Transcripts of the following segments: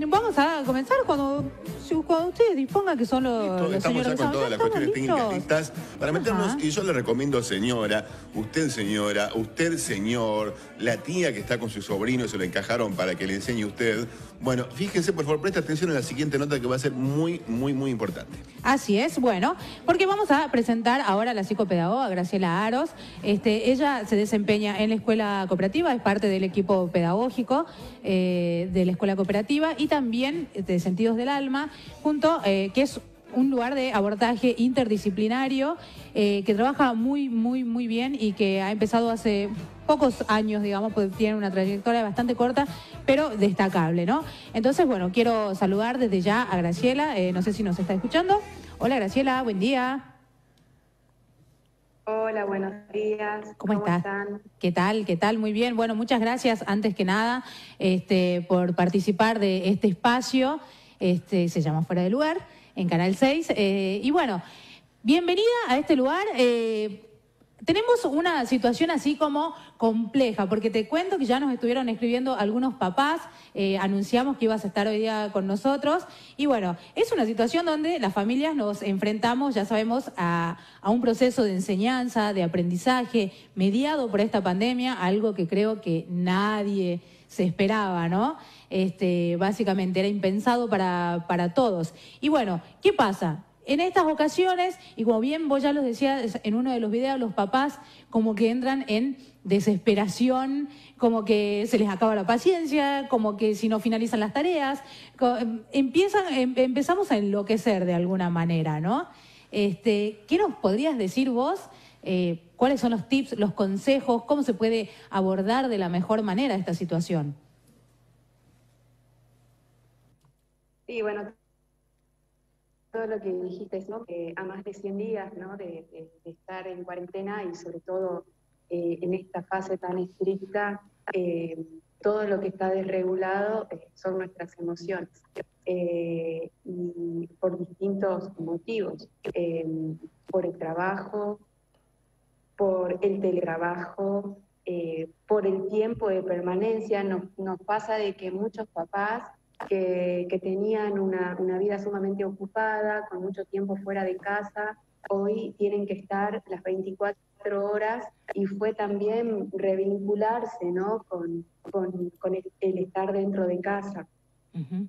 Vamos a comenzar cuando ustedes dispongan, que son los estamos señores. ya con todas las cuestiones técnicas listas para meternos. Ajá. Y yo le recomiendo, señora, usted señor, la tía que está con su sobrino, se lo encajaron para que le enseñe usted. Bueno, fíjense, por favor, presta atención a la siguiente nota que va a ser muy importante. Así es, bueno, porque vamos a presentar ahora a la psicopedagoga Graciela Aros. Ella se desempeña en la escuela cooperativa, es parte del equipo pedagógico de la escuela cooperativa y también de Sentidos del Alma, que es un lugar de abordaje interdisciplinario que trabaja muy bien y que ha empezado hace pocos años, digamos, porque tiene una trayectoria bastante corta, pero destacable, ¿no? Entonces, bueno, quiero saludar desde ya a Graciela, no sé si nos está escuchando. Hola Graciela, buen día. Hola, buenos días. ¿Cómo estás? Están? ¿Qué tal? ¿Qué tal? Muy bien. Bueno, muchas gracias antes que nada por participar de este espacio. Se llama Fuera de Lugar, en Canal 6. Y bueno, bienvenida a este lugar. Tenemos una situación así como compleja, porque te cuento que ya nos estuvieron escribiendo algunos papás, anunciamos que ibas a estar hoy día con nosotros, y bueno, es una situación donde las familias nos enfrentamos, ya sabemos, a un proceso de enseñanza, de aprendizaje, mediado por esta pandemia, algo que creo que nadie se esperaba, ¿no? Básicamente era impensado para todos. Y bueno, ¿qué pasa? En estas ocasiones, y como bien vos ya lo decías en uno de los videos, los papás como que entran en desesperación, como que se les acaba la paciencia, como que si no finalizan las tareas, empezamos a enloquecer de alguna manera, ¿no? ¿Qué nos podrías decir vos? ¿Cuáles son los tips, los consejos? ¿Cómo se puede abordar de la mejor manera esta situación? Sí, bueno, todo lo que dijiste, ¿no? A más de 100 días, ¿no? de estar en cuarentena y sobre todo en esta fase tan estricta, todo lo que está desregulado son nuestras emociones y por distintos motivos, por el trabajo, por el teletrabajo, por el tiempo de permanencia. Nos pasa de que muchos papás que tenían una vida sumamente ocupada, con mucho tiempo fuera de casa, hoy tienen que estar las 24 horas, y fue también revincularse, ¿no? con el estar dentro de casa. Uh-huh.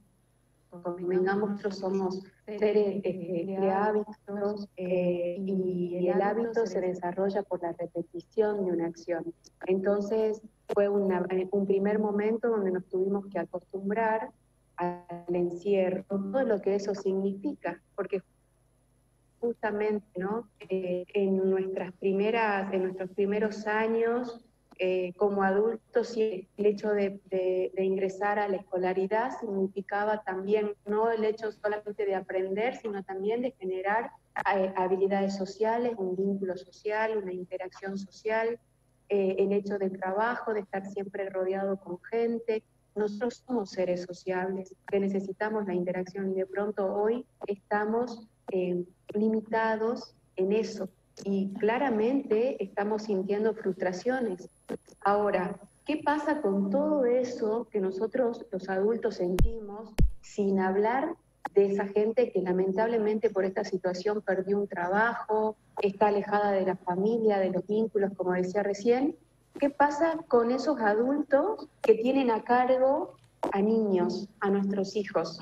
Convengamos, nosotros somos seres de hábitos y el hábito se desarrolla por la repetición de una acción. Entonces fue un primer momento donde nos tuvimos que acostumbrar al encierro, todo lo que eso significa, porque justamente, ¿no? En nuestros primeros años como adultos, el hecho de ingresar a la escolaridad significaba también no el hecho solamente de aprender, sino también de generar habilidades sociales, un vínculo social, una interacción social, el hecho del trabajo, de estar siempre rodeado con gente. Nosotros somos seres sociables que necesitamos la interacción, y de pronto hoy estamos limitados en eso, y claramente estamos sintiendo frustraciones. Ahora, ¿qué pasa con todo eso que nosotros los adultos sentimos, sin hablar de esa gente que lamentablemente por esta situación perdió un trabajo, está alejada de la familia, de los vínculos, como decía recién? ¿Qué pasa con esos adultos que tienen a cargo a niños, a nuestros hijos?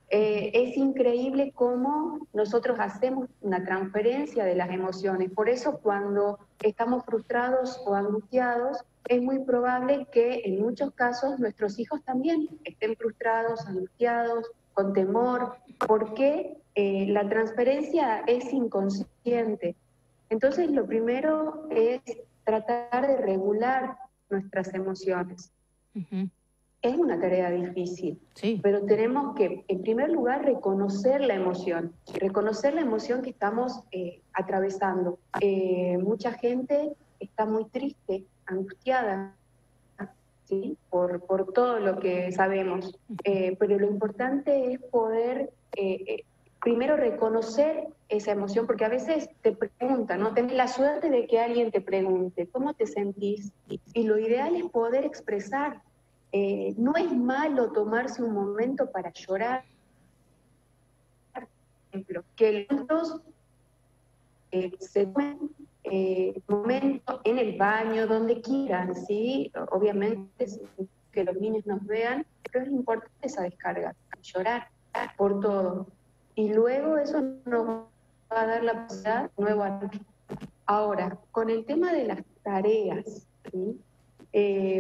Es increíble cómo nosotros hacemos una transferencia de las emociones. Por eso cuando estamos frustrados o angustiados, es muy probable que en muchos casos nuestros hijos también estén frustrados, angustiados, con temor, porque la transferencia es inconsciente. Entonces lo primero es tratar de regular nuestras emociones. Uh-huh. Es una tarea difícil, sí, pero tenemos que, en primer lugar, reconocer la emoción que estamos atravesando. Mucha gente está muy triste, angustiada, ¿sí? por todo lo que sabemos, pero lo importante es poder primero reconocer esa emoción, porque a veces te preguntan, ¿no? Tenés la suerte de que alguien te pregunte, ¿cómo te sentís? Y lo ideal es poder expresar no es malo tomarse un momento para llorar, por ejemplo, que los otros se tomen momento en el baño, donde quieran, ¿sí? Obviamente que los niños nos vean, pero es importante esa descarga, llorar por todo. Y luego eso nos va a dar la posibilidad nueva. Ahora, con el tema de las tareas, ¿sí?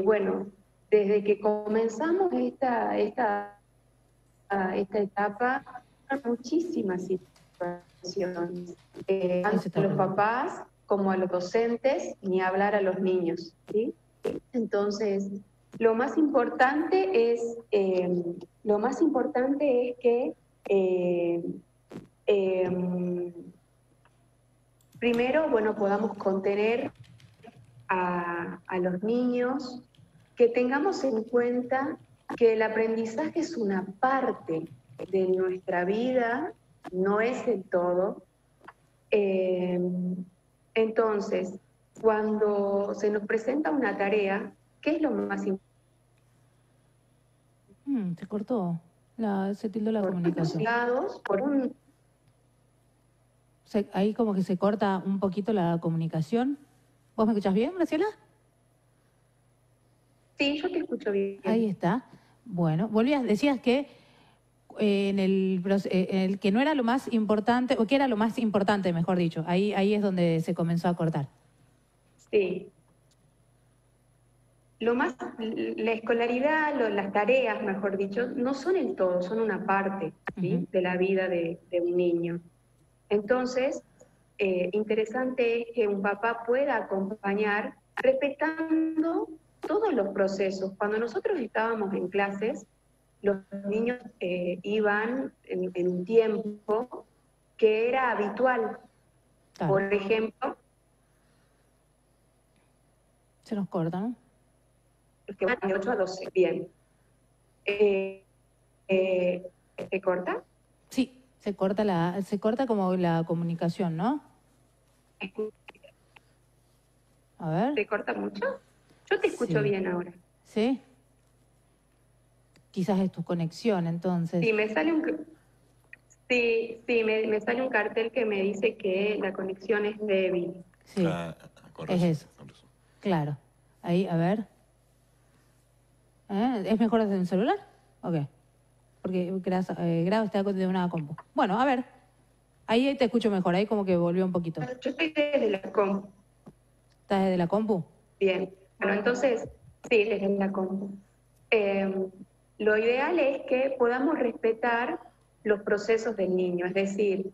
Bueno, desde que comenzamos esta etapa, muchísimas situaciones, tanto a los papás como a los docentes, ni hablar a los niños, ¿sí? Entonces, lo más importante es que primero, bueno, podamos contener a los niños, que tengamos en cuenta que el aprendizaje es una parte de nuestra vida, no es el todo. Entonces, cuando se nos presenta una tarea, ¿qué es lo más importante? Se cortó, se tildó la comunicación. Ahí como que se corta un poquito la comunicación. ¿Vos me escuchás bien, Graciela? Sí, yo te escucho bien. Ahí está. Bueno, decías que en el que no era lo más importante, o que era lo más importante, mejor dicho. Ahí es donde se comenzó a cortar. Sí. La escolaridad, las tareas, mejor dicho, no son el todo, son una parte, ¿sí? De la vida de un niño. Entonces, interesante es que un papá pueda acompañar respetando todos los procesos. Cuando nosotros estábamos en clases, los niños iban en un tiempo que era habitual. Claro. Por ejemplo... Se nos corta, ¿no? Que van de 8 a 12, bien. ¿Se corta? Sí, se corta como la comunicación, ¿no? A ver. ¿Se corta mucho? Yo te escucho bien ahora. ¿Sí? Quizás es tu conexión, entonces. Sí, me sale me sale un cartel que me dice que la conexión es débil. Sí, es eso. Claro. Ahí, a ver. ¿Es mejor desde un celular? Ok. Porque Grado está de una compu. Bueno, a ver. Ahí te escucho mejor. Ahí como que volvió un poquito. Yo estoy desde la compu. ¿Estás desde la compu? Bien. Bueno, entonces, sí, desde la compu. Lo ideal es que podamos respetar los procesos del niño. Es decir,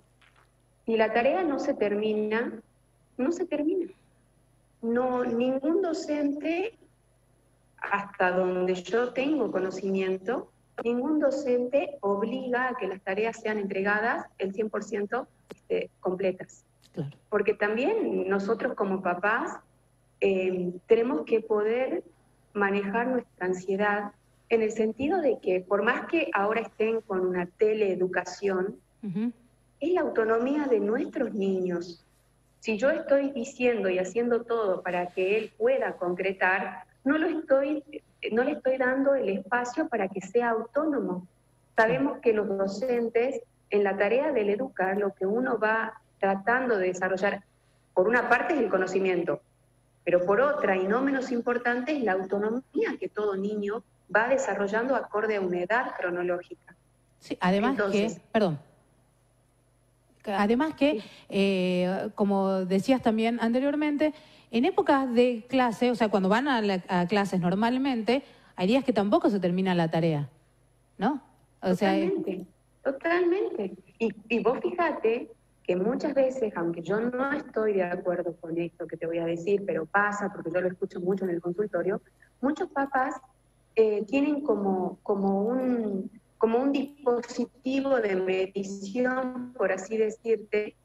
si la tarea no se termina, no se termina. No, ningún docente, hasta donde yo tengo conocimiento, ningún docente obliga a que las tareas sean entregadas el 100% completas. Claro. Porque también nosotros como papás tenemos que poder manejar nuestra ansiedad en el sentido de que por más que ahora estén con una teleeducación, es la autonomía de nuestros niños. Si yo estoy diciendo y haciendo todo para que él pueda concretar, no le estoy dando el espacio para que sea autónomo. Sabemos que los docentes, en la tarea del educar, lo que uno va tratando de desarrollar, por una parte es el conocimiento, pero por otra, y no menos importante, es la autonomía que todo niño va desarrollando acorde a una edad cronológica. Sí, además como decías también anteriormente, en épocas de clase, o sea, cuando van a clases normalmente, hay días que tampoco se termina la tarea, ¿no? Totalmente. Y vos fíjate que muchas veces, aunque yo no estoy de acuerdo con esto que te voy a decir, pero pasa, porque yo lo escucho mucho en el consultorio, muchos papás tienen como un dispositivo de medición, por así decirte,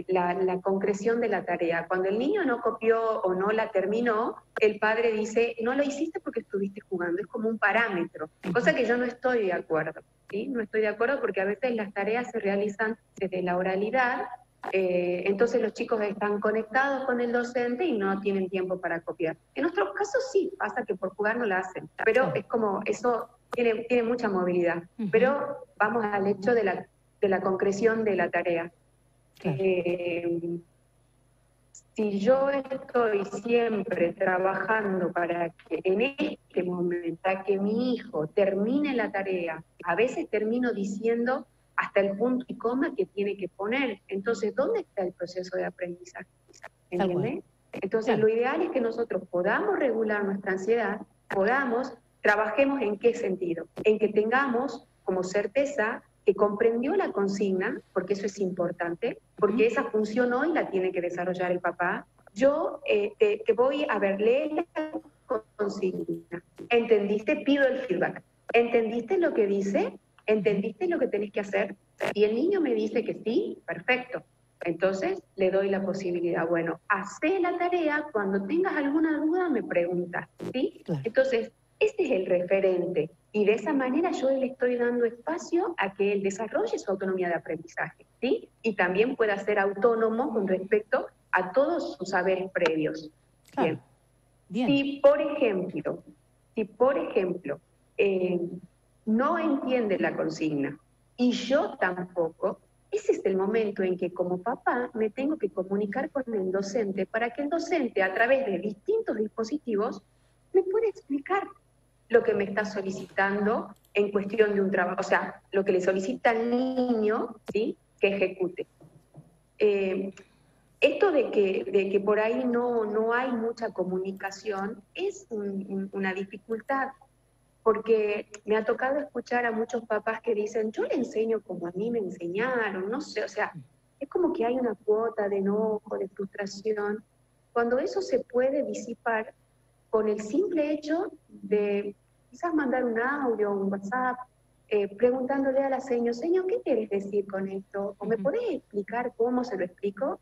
la concreción de la tarea. Cuando el niño no copió o no la terminó, el padre dice, no lo hiciste porque estuviste jugando, es como un parámetro, cosa que yo no estoy de acuerdo, ¿sí? No estoy de acuerdo porque a veces las tareas se realizan desde la oralidad Entonces los chicos están conectados con el docente y no tienen tiempo para copiar. En nuestros casos sí, pasa que por jugar no la hacen, pero es como, eso tiene mucha movilidad. Pero vamos al hecho de la concreción de la tarea. Si yo estoy siempre trabajando para que en este momento, para que mi hijo termine la tarea, a veces termino diciendo hasta el punto y coma que tiene que poner. Entonces, ¿dónde está el proceso de aprendizaje? ¿Entiendes? Entonces, lo ideal es que nosotros podamos regular nuestra ansiedad, trabajemos en qué sentido, en que tengamos como certeza que comprendió la consigna, porque eso es importante, porque esa función hoy la tiene que desarrollar el papá. Yo te voy a ver, lee la consigna. ¿Entendiste? Pido el feedback. ¿Entendiste lo que dice? ¿Entendiste lo que tenés que hacer? Y el niño me dice que sí, perfecto. Entonces le doy la posibilidad, bueno, hacé la tarea, cuando tengas alguna duda me preguntas, ¿sí? Claro. Entonces, este es el referente. Y de esa manera yo le estoy dando espacio a que él desarrolle su autonomía de aprendizaje, ¿sí? Y también pueda ser autónomo con respecto a todos sus saberes previos. Claro. Bien. Si, por ejemplo, no entiende la consigna y yo tampoco, ese es el momento en que como papá me tengo que comunicar con el docente para que el docente, a través de distintos dispositivos, me pueda explicar lo que me está solicitando en cuestión de un trabajo, o sea, lo que le solicita al niño, ¿sí?, que ejecute. Esto de que por ahí no hay mucha comunicación es una dificultad, porque me ha tocado escuchar a muchos papás que dicen, yo le enseño como a mí me enseñaron, no sé, o sea, es como que hay una cuota de enojo, de frustración, cuando eso se puede disipar con el simple hecho de quizás mandar un audio, un WhatsApp, preguntándole a la seño, ¿qué quieres decir con esto? ¿O me podés explicar cómo se lo explico?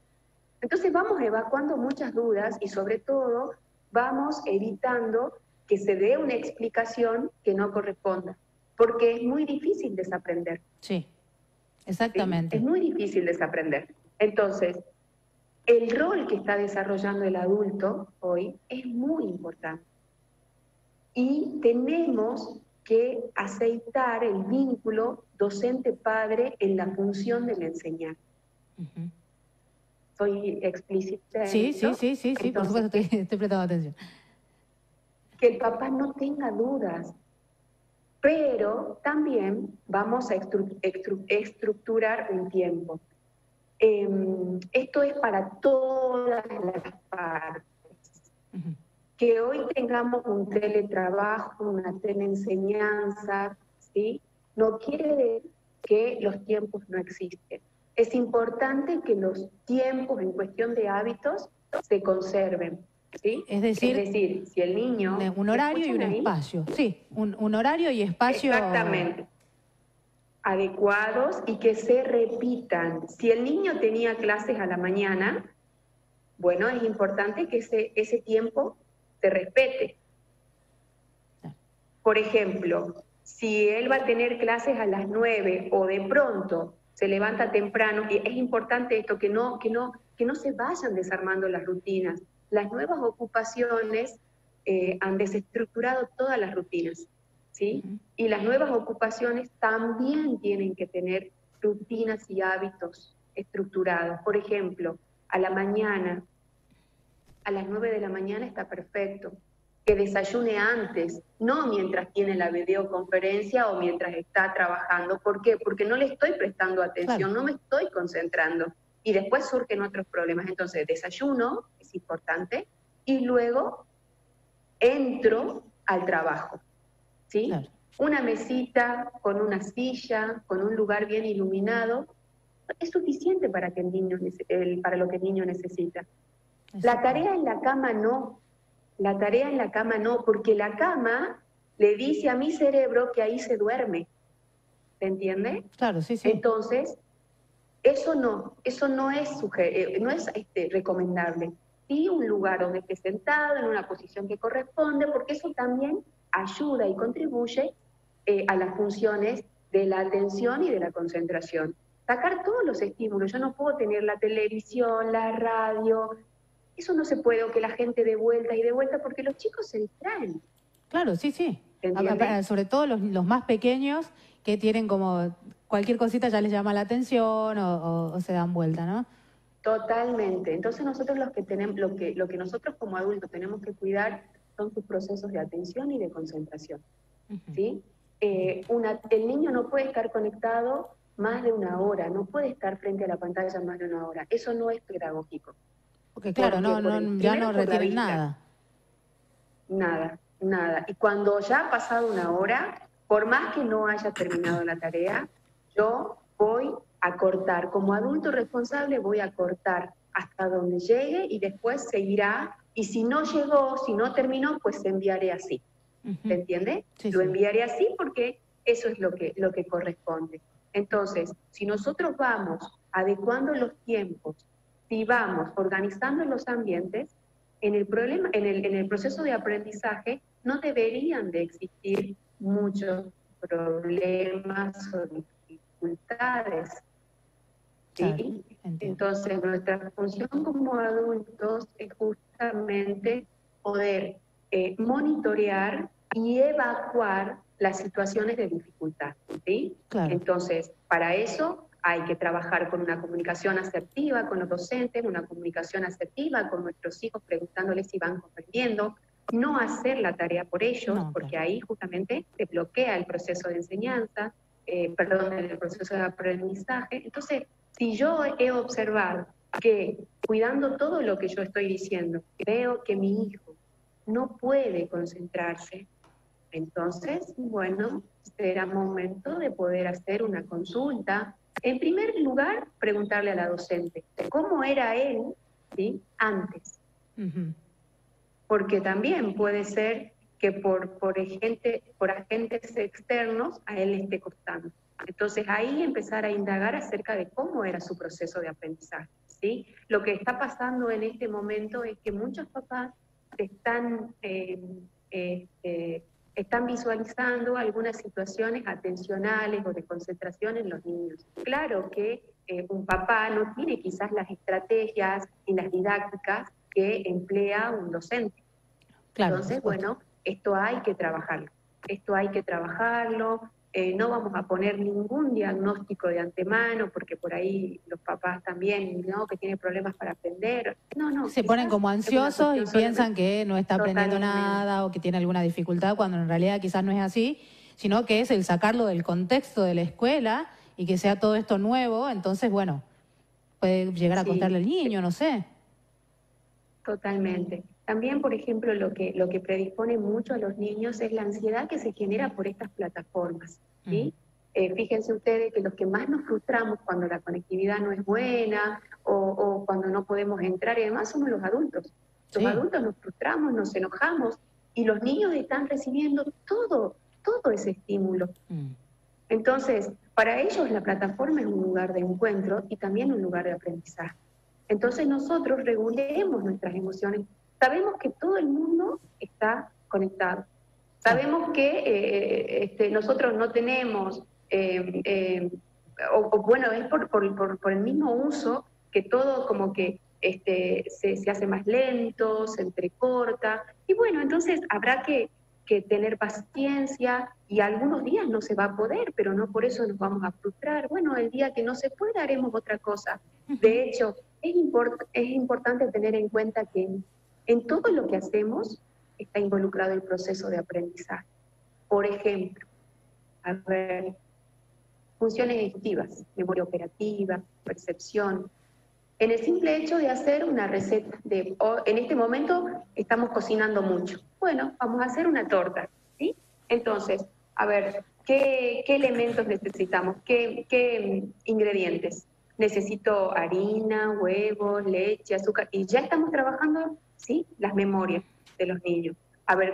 Entonces vamos evacuando muchas dudas y sobre todo vamos evitando que se dé una explicación que no corresponda, porque es muy difícil desaprender. Sí, exactamente. ¿Sí? Es muy difícil desaprender. Entonces, el rol que está desarrollando el adulto hoy es muy importante. Y tenemos que aceitar el vínculo docente-padre en la función del enseñar. ¿Soy explícita? Sí, por supuesto, estoy prestando atención. Que el papá no tenga dudas, pero también vamos a estructurar un tiempo. Esto es para todas las partes. Que hoy tengamos un teletrabajo, una teleenseñanza, ¿sí?, no quiere decir que los tiempos no existen. Es importante que los tiempos en cuestión de hábitos se conserven, ¿sí? Es decir, si el niño... Un horario y un espacio. Sí, un horario y espacio... Exactamente. Adecuados y que se repitan. Si el niño tenía clases a la mañana, bueno, es importante que ese tiempo se respete. Por ejemplo, si él va a tener clases a las 9 o de pronto se levanta temprano, y es importante esto, que no se vayan desarmando las rutinas. Las nuevas ocupaciones han desestructurado todas las rutinas, ¿sí? Y las nuevas ocupaciones también tienen que tener rutinas y hábitos estructurados. Por ejemplo, a la mañana, a las 9 de la mañana está perfecto. Que desayune antes, no mientras tiene la videoconferencia o mientras está trabajando. ¿Por qué? Porque no le estoy prestando atención, no me estoy concentrando. Y después surgen otros problemas. Entonces, desayuno, es importante, y luego entro al trabajo, ¿sí? Claro. Una mesita con una silla, con un lugar bien iluminado, es suficiente para que para lo que el niño necesita. La tarea en la cama no. La tarea en la cama no, porque la cama le dice a mi cerebro que ahí se duerme. ¿Se entiende? Claro, sí. Entonces, eso no es recomendable. Sí, un lugar donde esté sentado, en una posición que corresponde, porque eso también ayuda y contribuye a las funciones de la atención y de la concentración. sacar todos los estímulos. Yo no puedo tener la televisión, la radio, eso no se puede, o que la gente dé vueltas y dé vueltas, porque los chicos se distraen. Claro, sí, sí. ¿Entiendes? Sobre todo los más pequeños que tienen como cualquier cosita ya les llama la atención o se dan vuelta, ¿no? Totalmente. Entonces nosotros los que tenemos, lo que nosotros como adultos tenemos que cuidar son sus procesos de atención y de concentración. ¿Sí? El niño no puede estar conectado más de una hora, no puede estar frente a la pantalla más de una hora. Eso no es pedagógico. Porque claro, ya no retienen nada. Nada. Y cuando ya ha pasado una hora, por más que no haya terminado la tarea, yo voy a cortar. Como adulto responsable voy a cortar hasta donde llegue y después seguirá. Y si no llegó, si no terminó, pues enviaré así. ¿Se entiende? Sí, Lo sí. enviaré así porque eso es lo que corresponde. Entonces, si nosotros vamos adecuando los tiempos, si vamos organizando los ambientes, en el proceso de aprendizaje no deberían de existir muchos problemas o dificultades. ¿Sí? Claro, Entonces, nuestra función como adultos es justamente poder monitorear y evacuar las situaciones de dificultad. ¿Sí? claro. Entonces, para eso hay que trabajar con una comunicación asertiva con los docentes, una comunicación asertiva con nuestros hijos, preguntándoles si van comprendiendo, no hacer la tarea por ellos, porque claro. ahí justamente se bloquea el proceso de enseñanza, el proceso de aprendizaje. Entonces, si yo he observado que cuidando todo lo que yo estoy diciendo, veo que mi hijo no puede concentrarse, entonces, bueno, será momento de poder hacer una consulta. En primer lugar, preguntarle a la docente, ¿cómo era él, ¿sí?, antes? Porque también puede ser que por agentes externos a él le esté costando. Entonces ahí empezar a indagar acerca de cómo era su proceso de aprendizaje, ¿sí? Lo que está pasando en este momento es que muchos papás están visualizando algunas situaciones atencionales o de concentración en los niños. Claro que un papá no tiene quizás las estrategias y las didácticas que emplea un docente. Claro, entonces, bueno, esto hay que trabajarlo. No vamos a poner ningún diagnóstico de antemano, porque por ahí los papás también, ¿no?, que tienen problemas para aprender. No. Se ponen como ansiosos y piensan que no está aprendiendo nada o que tiene alguna dificultad, cuando en realidad quizás no es así, sino que es el sacarlo del contexto de la escuela y que sea todo esto nuevo. Entonces, bueno, puede llegar a costarle al niño, no sé. Totalmente. También, por ejemplo, lo que predispone mucho a los niños es la ansiedad que se genera por estas plataformas, ¿sí? Fíjense ustedes que los que más nos frustramos cuando la conectividad no es buena o cuando no podemos entrar y demás somos los adultos. Los adultos nos frustramos, nos enojamos y los niños están recibiendo todo ese estímulo. Entonces, para ellos la plataforma es un lugar de encuentro y también un lugar de aprendizaje. Entonces nosotros regulemos nuestras emociones. Sabemos que todo el mundo está conectado. Sabemos que nosotros no tenemos, bueno, es por el mismo uso que todo como que se hace más lento, se entrecorta. Y bueno, entonces habrá que tener paciencia y algunos días no se va a poder, pero no por eso nos vamos a frustrar. Bueno, el día que no se pueda haremos otra cosa. De hecho, es importante tener en cuenta que en todo lo que hacemos está involucrado el proceso de aprendizaje. Por ejemplo, funciones ejecutivas, memoria operativa, percepción. En el simple hecho de hacer una receta, en este momento estamos cocinando mucho. Bueno, vamos a hacer una torta, ¿sí? Entonces, ¿qué elementos necesitamos? ¿Qué ingredientes? Necesito harina, huevos, leche, azúcar, y ya estamos trabajando, ¿sí?, las memorias de los niños.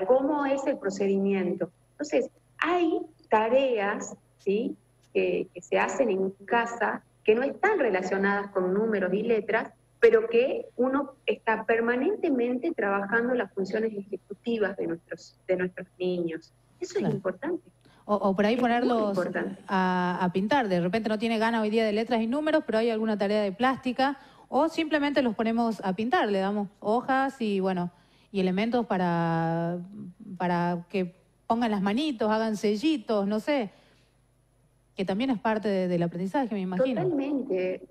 ¿Cómo es el procedimiento? Entonces, hay tareas, ¿sí?, que se hacen en casa, que no están relacionadas con números y letras, pero que uno está permanentemente trabajando las funciones ejecutivas de nuestros niños. Eso es importante. O por ahí Es muy ponerlos importante. a pintar. De repente no tiene ganas hoy día de letras y números, pero hay alguna tarea de plástica. O simplemente los ponemos a pintar, le damos hojas y bueno, y elementos para que pongan las manitos, hagan sellitos, no sé, que también es parte del aprendizaje, me imagino. Totalmente,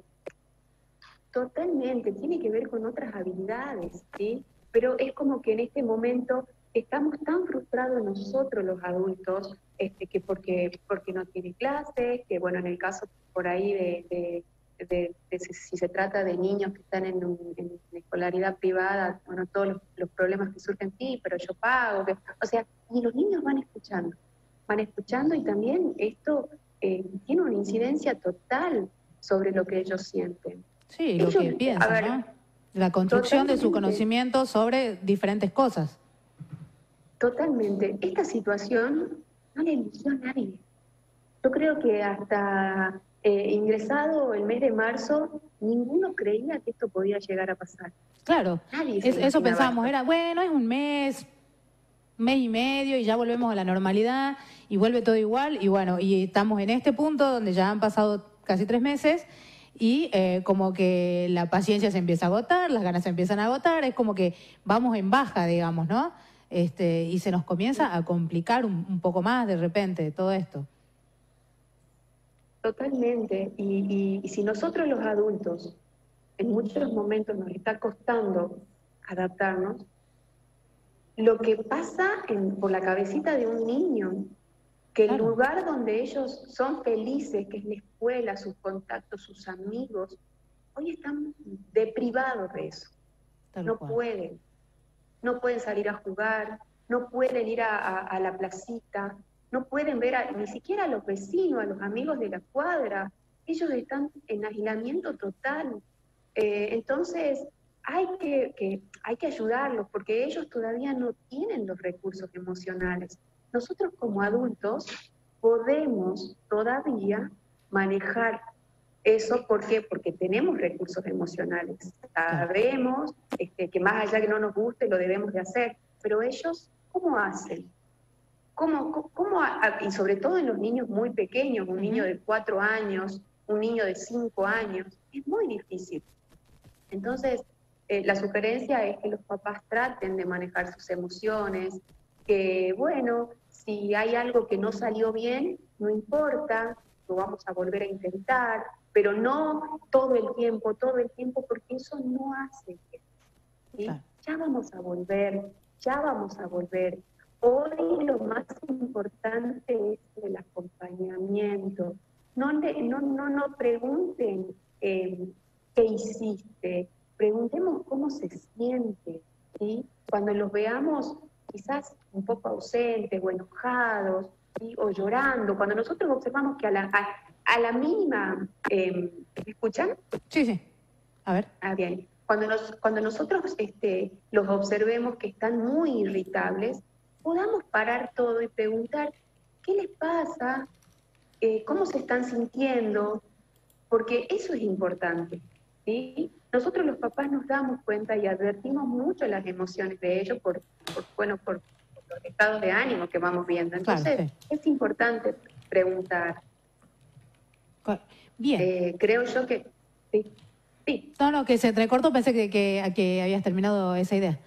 totalmente, tiene que ver con otras habilidades, ¿sí? Pero es como que en este momento estamos tan frustrados nosotros los adultos, que porque no tiene clases, que bueno, en el caso por ahí si se trata de niños que están en escolaridad privada, bueno, todos los problemas que surgen, sí, pero yo pago, o sea, y los niños van escuchando y también esto tiene una incidencia total sobre lo que ellos sienten. Sí, lo que piensan, ¿no? La construcción de su conocimiento sobre diferentes cosas. Totalmente. Esta situación no le eligió a nadie. Yo creo que hasta ingresado el mes de marzo, ninguno creía que esto podía llegar a pasar. Claro, eso pensábamos, esto. era, bueno, es un mes y medio y ya volvemos a la normalidad y vuelve todo igual y bueno, y estamos en este punto donde ya han pasado casi 3 meses y como que la paciencia se empieza a agotar, las ganas se empiezan a agotar, es como que vamos en baja, digamos, ¿no? Y se nos comienza a complicar un poco más de repente todo esto. Totalmente, y si nosotros los adultos en muchos momentos nos está costando adaptarnos, lo que pasa por la cabecita de un niño, que el lugar donde ellos son felices, que es la escuela, sus contactos, sus amigos, hoy están deprivados de eso. No pueden salir a jugar, no pueden ir a la placita, no pueden ver ni siquiera a los vecinos, a los amigos de la cuadra. Ellos están en aislamiento total. Entonces, hay que ayudarlos porque ellos todavía no tienen los recursos emocionales. Nosotros como adultos podemos todavía manejar eso. ¿Por qué? Porque tenemos recursos emocionales. Sabemos que más allá que no nos guste, lo debemos de hacer. Pero ellos, ¿cómo hacen? Y sobre todo en los niños muy pequeños, un niño de 4 años, un niño de 5 años, es muy difícil. Entonces, la sugerencia es que los papás traten de manejar sus emociones, que bueno, si hay algo que no salió bien, no importa, lo vamos a volver a intentar, pero no todo el tiempo, porque eso no hace bien, ¿sí? Ya vamos a volver. Hoy lo más importante es el acompañamiento. No pregunten qué hiciste, preguntemos cómo se siente, ¿sí? Cuando los veamos quizás un poco ausentes o enojados, ¿sí? O llorando, cuando nosotros observamos que a la mínima... ¿me escuchan? Sí. A ver. Bien. Cuando nosotros los observemos que están muy irritables, podamos parar todo y preguntar qué les pasa, cómo se están sintiendo, porque eso es importante, ¿sí? Nosotros los papás nos damos cuenta y advertimos mucho las emociones de ellos por los estados de ánimo que vamos viendo. Entonces, es importante preguntar. Bien. Creo yo que... Sí. No, que se entrecortó, pensé que habías terminado esa idea.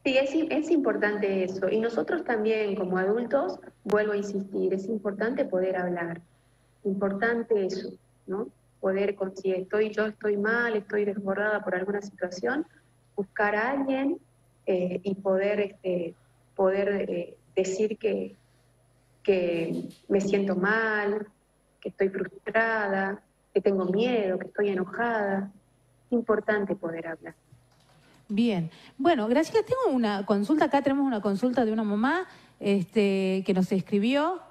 Sí, es importante eso. Y nosotros también, como adultos, vuelvo a insistir, es importante poder hablar. Importante eso, ¿no? Poder, si yo estoy mal, estoy desbordada por alguna situación, buscar a alguien y poder decir que me siento mal, que estoy frustrada, que tengo miedo, que estoy enojada. Es importante poder hablar. Bien. Bueno, Graciela, tengo una consulta. Acá tenemos una consulta de una mamá que nos escribió.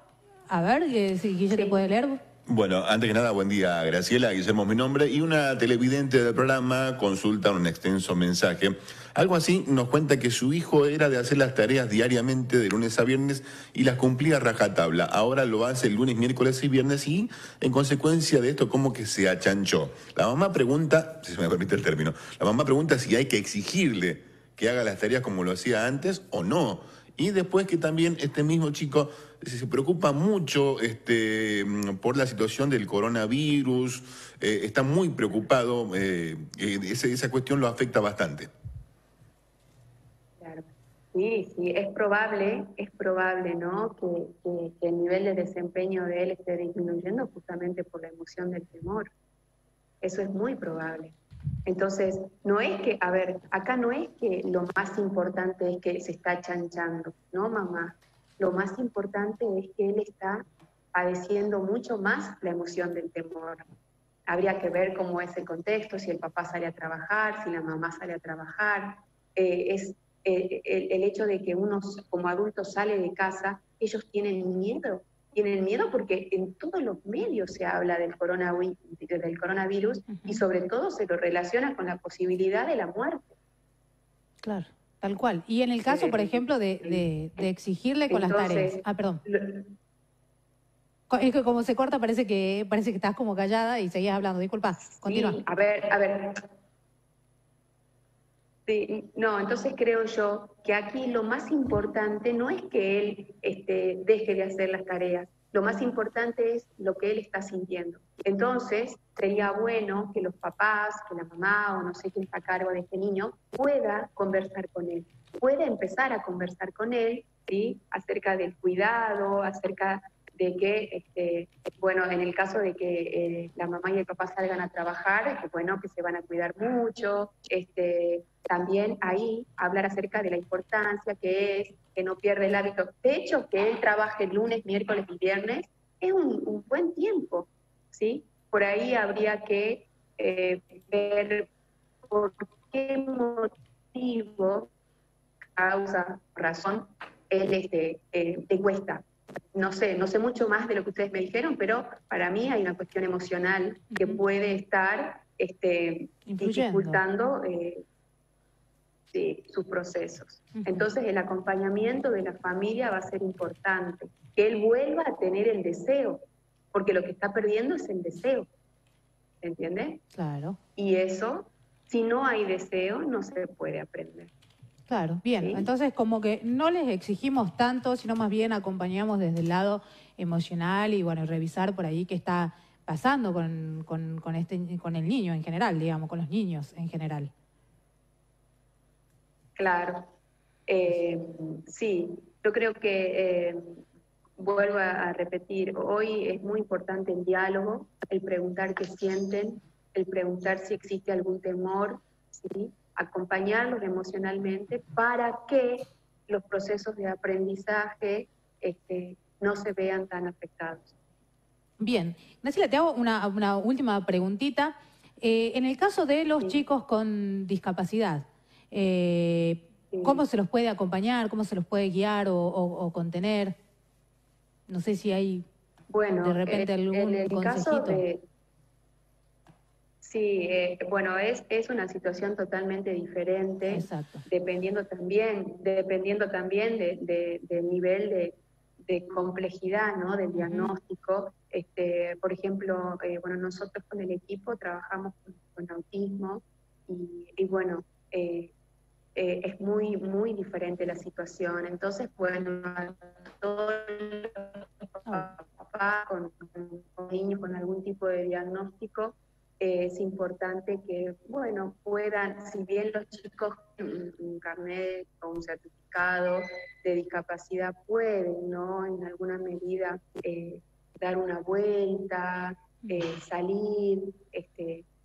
A ver, si Guille te puede leer. Bueno, antes que nada, buen día, Graciela. Guillermo es mi nombre. Y una televidente del programa consulta un extenso mensaje. Algo así nos cuenta que su hijo era de hacer las tareas diariamente de lunes a viernes y las cumplía a rajatabla. Ahora lo hace el lunes, miércoles y viernes y, en consecuencia de esto, como que se achanchó. La mamá pregunta, si se me permite el término, si hay que exigirle que haga las tareas como lo hacía antes o no. Y después que también este mismo chico se preocupa mucho por la situación del coronavirus, está muy preocupado, esa cuestión lo afecta bastante. Claro. Sí, sí, es probable, ¿no? Que el nivel de desempeño de él esté disminuyendo justamente por la emoción del temor. Eso es muy probable. Entonces, no es que, a ver, acá no es que lo más importante es que se está chanchando, ¿no, mamá? Lo más importante es que él está padeciendo mucho más la emoción del temor. Habría que ver cómo es el contexto, si el papá sale a trabajar, si la mamá sale a trabajar. El hecho de que uno como adulto sale de casa, ellos tienen miedo porque en todos los medios se habla del coronavirus y sobre todo se lo relaciona con la posibilidad de la muerte. Claro, tal cual. Y en el caso, por ejemplo, de exigirle con Entonces, las tareas. Ah, perdón. Es que como se corta parece que estás como callada y seguías hablando. Disculpa, continúa. Sí, a ver. Sí, no, entonces creo yo que aquí lo más importante no es que él deje de hacer las tareas, lo más importante es lo que él está sintiendo. Entonces, sería bueno que los papás, que la mamá o no sé quién está a cargo de este niño, pueda conversar con él, pueda empezar a conversar con él, ¿sí? Acerca del cuidado, acerca de que, bueno, en el caso de que la mamá y el papá salgan a trabajar, que bueno, que se van a cuidar mucho, también ahí hablar acerca de la importancia que es que no pierda el hábito. De hecho, que él trabaje lunes, miércoles y viernes es un buen tiempo, ¿sí? Por ahí habría que ver por qué motivo, causa, razón, él le cuesta. No sé mucho más de lo que ustedes me dijeron, pero para mí hay una cuestión emocional que puede estar dificultando sus procesos. Entonces el acompañamiento de la familia va a ser importante, que él vuelva a tener el deseo, porque lo que está perdiendo es el deseo, ¿entiendes? Claro. Y eso, si no hay deseo, no se puede aprender. Claro, bien. ¿Sí? Entonces, como que no les exigimos tanto, sino más bien acompañamos desde el lado emocional y, bueno, revisar por ahí qué está pasando con el niño en general, digamos, con los niños en general. Claro. Sí, yo creo que, vuelvo a repetir, hoy es muy importante el diálogo, el preguntar qué sienten, el preguntar si existe algún temor, ¿sí? Acompañarlos emocionalmente para que los procesos de aprendizaje no se vean tan afectados. Bien, Graciela, te hago una última preguntita. En el caso de los chicos con discapacidad, ¿cómo se los puede acompañar? ¿Cómo se los puede guiar o contener? No sé si hay de repente algún en el consejito. Caso de... Sí, bueno, es una situación totalmente diferente. Exacto. Dependiendo también del nivel de complejidad, ¿no? Del diagnóstico. Por ejemplo, bueno, nosotros con el equipo trabajamos con autismo y bueno, es muy, muy diferente la situación. Entonces, bueno, a todos los papás con niños con algún tipo de diagnóstico, es importante que, bueno, puedan, si bien los chicos un carnet o un certificado de discapacidad pueden, ¿no? En alguna medida dar una vuelta, salir,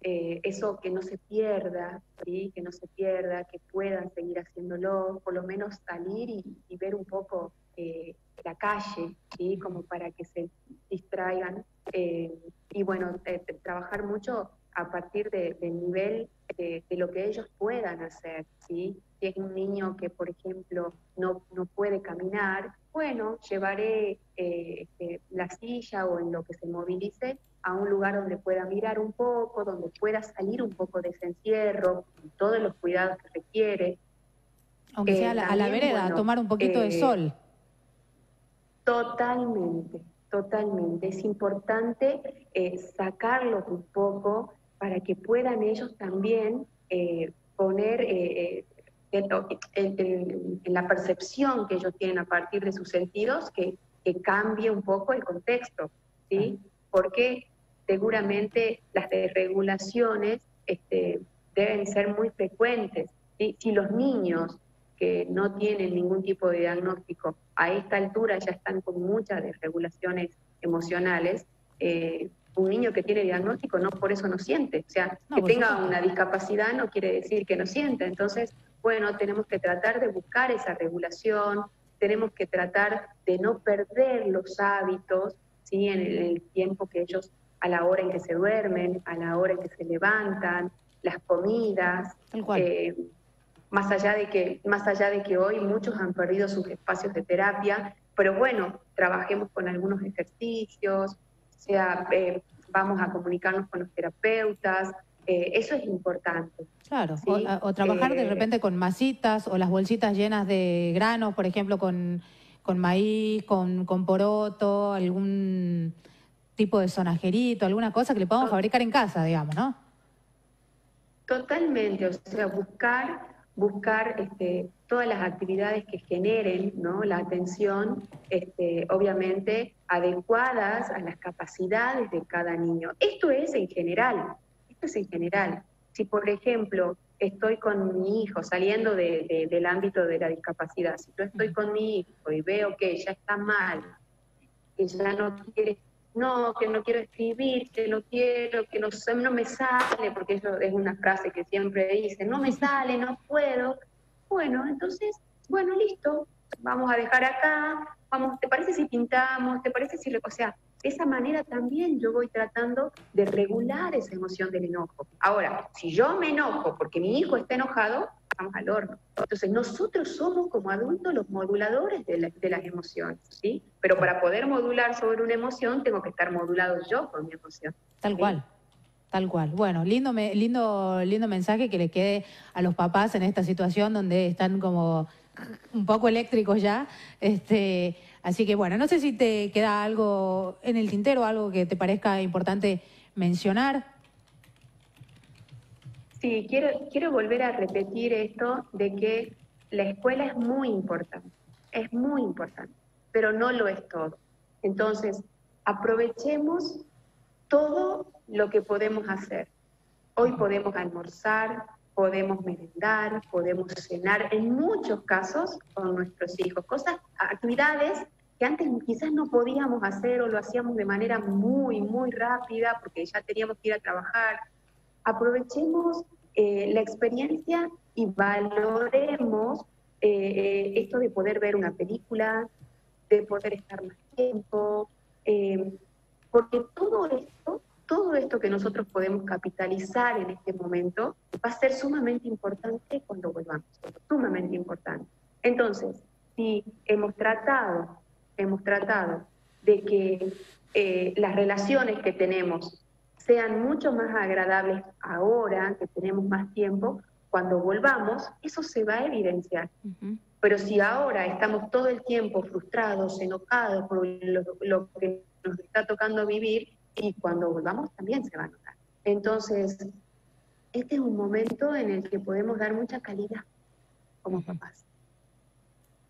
eso que no se pierda, ¿sí? Que no se pierda, que puedan seguir haciéndolo, por lo menos salir y ver un poco la calle, ¿sí? Como para que se distraigan. Y bueno, trabajar mucho a partir del nivel de lo que ellos puedan hacer, ¿sí? Si es un niño que, por ejemplo, no puede caminar, bueno, llevaré la silla o en lo que se movilice a un lugar donde pueda mirar un poco, donde pueda salir un poco de ese encierro, con todos los cuidados que requiere. Aunque sea a la vereda, bueno, a tomar un poquito de sol. Totalmente. Es importante sacarlos un poco para que puedan ellos también poner en la percepción que ellos tienen a partir de sus sentidos, que cambie un poco el contexto, ¿sí? Porque seguramente las desregulaciones deben ser muy frecuentes, ¿sí? Si los niños que no tienen ningún tipo de diagnóstico a esta altura ya están con muchas desregulaciones emocionales, un niño que tiene diagnóstico no por eso no siente, o sea, No, que por tenga supuesto. una discapacidad no quiere decir que no sienta. Entonces, bueno, tenemos que tratar de buscar esa regulación, tenemos que tratar de no perder los hábitos, ¿sí? En el tiempo que ellos, a la hora en que se duermen, a la hora en que se levantan, las comidas, Tal cual. más allá de que hoy muchos han perdido sus espacios de terapia, pero bueno, trabajemos con algunos ejercicios, o sea, vamos a comunicarnos con los terapeutas, eso es importante. Claro, ¿Sí? o trabajar de repente con masitas o las bolsitas llenas de granos, por ejemplo, con maíz, con poroto, algún tipo de sonajerito, alguna cosa que le podamos fabricar en casa, digamos, ¿no? Totalmente, o sea, buscar todas las actividades que generen, ¿no?, la atención, obviamente adecuadas a las capacidades de cada niño. Esto es en general. Si, por ejemplo, estoy con mi hijo, saliendo del ámbito de la discapacidad, si yo estoy con mi hijo y veo que ya está mal, que ya no quiere, no, que no quiero escribir, que no quiero, que no me sale, porque eso es una frase que siempre dice, no me sale, no puedo. Bueno, entonces, bueno, listo, vamos a dejar acá, vamos, ¿te parece si pintamos? ¿Te parece si...? O sea, de esa manera también yo voy tratando de regular esa emoción del enojo. Ahora, si yo me enojo porque mi hijo está enojado, vamos al horno. Entonces, nosotros somos como adultos los moduladores de las emociones, ¿sí? Pero para poder modular sobre una emoción, tengo que estar modulado yo con mi emoción. Tal ¿sí? cual. Tal cual. Bueno, lindo mensaje que le quede a los papás en esta situación donde están como un poco eléctricos ya. Así que bueno, no sé si te queda algo en el tintero, algo que te parezca importante mencionar. Sí, quiero volver a repetir esto de que la escuela es muy importante, pero no lo es todo. Entonces, aprovechemos todo lo que podemos hacer. Hoy podemos almorzar, podemos merendar, podemos cenar, en muchos casos con nuestros hijos, actividades que antes quizás no podíamos hacer o lo hacíamos de manera muy, muy rápida porque ya teníamos que ir a trabajar. Aprovechemos la experiencia y valoremos esto de poder ver una película, de poder estar más tiempo, porque todo esto que nosotros podemos capitalizar en este momento va a ser sumamente importante cuando volvamos, sumamente importante. Entonces, si hemos tratado de que las relaciones que tenemos sean mucho más agradables ahora, que tenemos más tiempo, cuando volvamos, eso se va a evidenciar. Pero si ahora estamos todo el tiempo frustrados, enojados por lo que nos está tocando vivir, y cuando volvamos también se va a notar. Entonces, este es un momento en el que podemos dar mucha calidad como papás.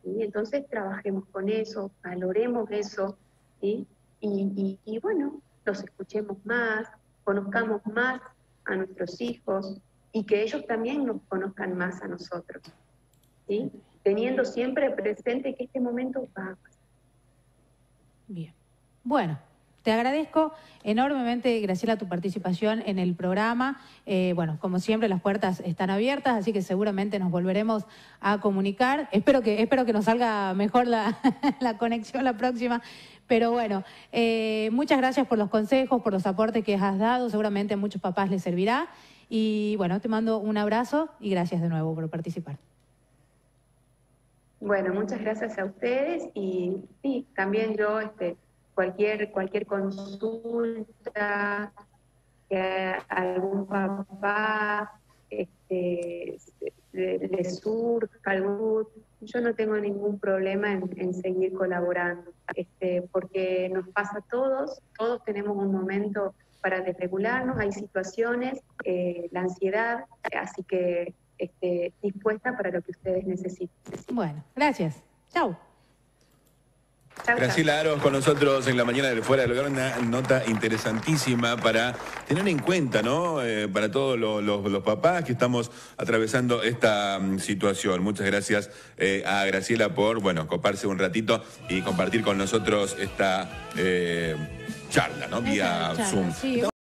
¿Sí? Entonces, trabajemos con eso, valoremos eso, ¿sí? Y bueno, los escuchemos más, conozcamos más a nuestros hijos y que ellos también nos conozcan más a nosotros, ¿sí? Teniendo siempre presente que este momento va a pasar. Bien. Bueno, te agradezco enormemente, Graciela, tu participación en el programa. Bueno, como siempre, las puertas están abiertas, así que seguramente nos volveremos a comunicar. Espero que nos salga mejor la conexión la próxima. Pero bueno, muchas gracias por los consejos, por los aportes que has dado. Seguramente a muchos papás les servirá. Y bueno, te mando un abrazo y gracias de nuevo por participar. Bueno, muchas gracias a ustedes y sí, también yo cualquier consulta que algún papá le surja yo no tengo ningún problema en seguir colaborando, porque nos pasa a todos tenemos un momento para desregularnos, hay situaciones, la ansiedad, así que dispuesta para lo que ustedes necesiten. Bueno, gracias. Chau. Chau, Graciela Aros con nosotros en la mañana de Fuera del Hogar, una nota interesantísima para tener en cuenta, ¿no? Para todos los papás que estamos atravesando esta situación. Muchas gracias a Graciela por, bueno, coparse un ratito y compartir con nosotros esta charla, ¿no? Vía Charla, Zoom. sí.